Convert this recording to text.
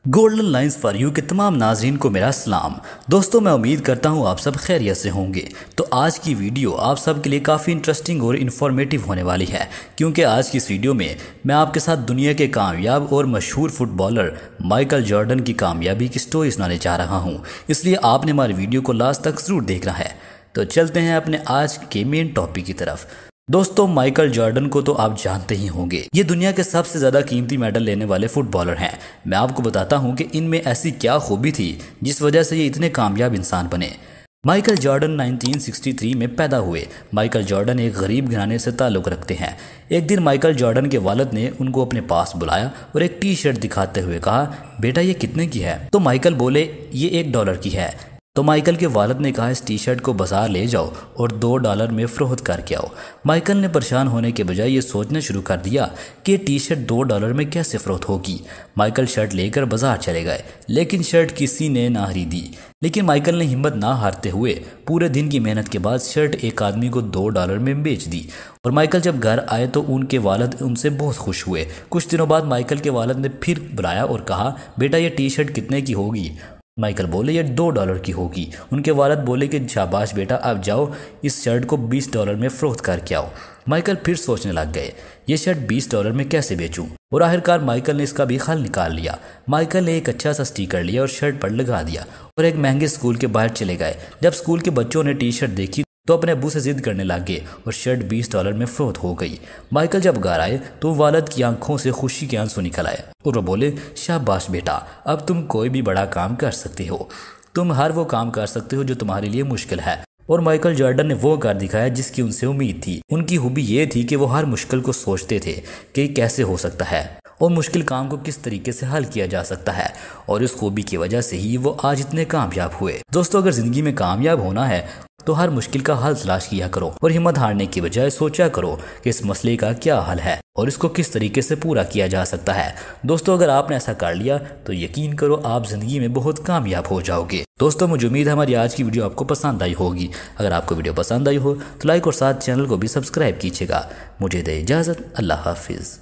Golden lines for you के तमाम नाजरीन को मेरा सलाम। दोस्तों, मैं उम्मीद करता हूँ आप सब खैरियत से होंगे। तो आज की वीडियो आप सब के लिए काफ़ी इंटरेस्टिंग और इन्फॉर्मेटिव होने वाली है, क्योंकि आज की इस वीडियो में मैं आपके साथ दुनिया के कामयाब और मशहूर फुटबॉलर माइकल जॉर्डन की कामयाबी की स्टोरी सुनाने जा रहा हूँ। इसलिए आपने हमारी वीडियो को लास्ट तक ज़रूर देखना है। तो चलते हैं अपने आज के मेन टॉपिक की तरफ। दोस्तों, माइकल जॉर्डन को तो आप जानते ही होंगे। ये दुनिया के सबसे ज़्यादा कीमती मेडल लेने वाले फुटबॉलर हैं। मैं आपको बताता हूँ कि इनमें ऐसी क्या खूबी थी जिस वजह से ये इतने कामयाब इंसान बने। माइकल जॉर्डन 1963 में पैदा हुए। माइकल जॉर्डन एक गरीब घराने से ताल्लुक़ रखते हैं। एक दिन माइकल जॉर्डन के वालिद ने उनको अपने पास बुलाया और एक टी शर्ट दिखाते हुए कहा, बेटा ये कितने की है? तो माइकल बोले, ये $1 की है। तो माइकल के वालिद ने कहा, इस टी शर्ट को बाजार ले जाओ और $2 में फ़रोख्त करके आओ। माइकल ने परेशान होने के बजाय ये सोचना शुरू कर दिया कि टी शर्ट $2 में कैसे फ़रोख्त होगी। माइकल शर्ट लेकर बाजार चले गए, लेकिन शर्ट किसी ने ना खरीदी। लेकिन माइकल ने हिम्मत ना हारते हुए पूरे दिन की मेहनत के बाद शर्ट एक आदमी को $2 में बेच दी। और माइकल जब घर आए तो उनके वालिद उनसे बहुत खुश हुए। कुछ दिनों बाद माइकल के वालिद ने फिर बुलाया और कहा, बेटा ये टी शर्ट कितने की होगी? माइकल बोले, ये $2 की होगी। उनके वालिद बोले कि शाबाश बेटा, अब जाओ इस शर्ट को $20 में फ़रोख्त करके आओ। माइकल फिर सोचने लग गए, ये शर्ट $20 में कैसे बेचूं? और आखिरकार माइकल ने इसका भी हल निकाल लिया। माइकल ने एक अच्छा सा स्टिकर लिया और शर्ट पर लगा दिया और एक महंगे स्कूल के बाहर चले गए। जब स्कूल के बच्चों ने टी शर्ट देखी तो अपने अब्बू से जिद करने लगे और शर्ट $20 में फ़रोख्त हो गई। माइकल जब घर आए तो वालिद की आंखों से खुशी के आंसू निकल आए और वो बोले, शाबाश बेटा, अब तुम कोई भी बड़ा काम कर सकते हो। तुम हर वो काम कर सकते हो जो तुम्हारे लिए मुश्किल है। और माइकल जॉर्डन ने वो कर दिखाया जिसकी उनसे उम्मीद थी। उनकी खूबी ये थी कि वो हर मुश्किल को सोचते थे कि कैसे हो सकता है और मुश्किल काम को किस तरीके से हल किया जा सकता है। और इस खूबी की वजह से ही वो आज इतने कामयाब हुए। दोस्तों, अगर ज़िंदगी में कामयाब होना है तो हर मुश्किल का हल तलाश किया करो और हिम्मत हारने की बजाय सोचा करो कि इस मसले का क्या हल है और इसको किस तरीके से पूरा किया जा सकता है। दोस्तों, अगर आपने ऐसा कर लिया तो यकीन करो आप जिंदगी में बहुत कामयाब हो जाओगे। दोस्तों, मुझे उम्मीद है हमारी आज की वीडियो आपको पसंद आई होगी। अगर आपको वीडियो पसंद आई हो तो लाइक और साथ चैनल को भी सब्सक्राइब कीजिएगा। मुझे दे इजाज़त। अल्लाह हाफिज़।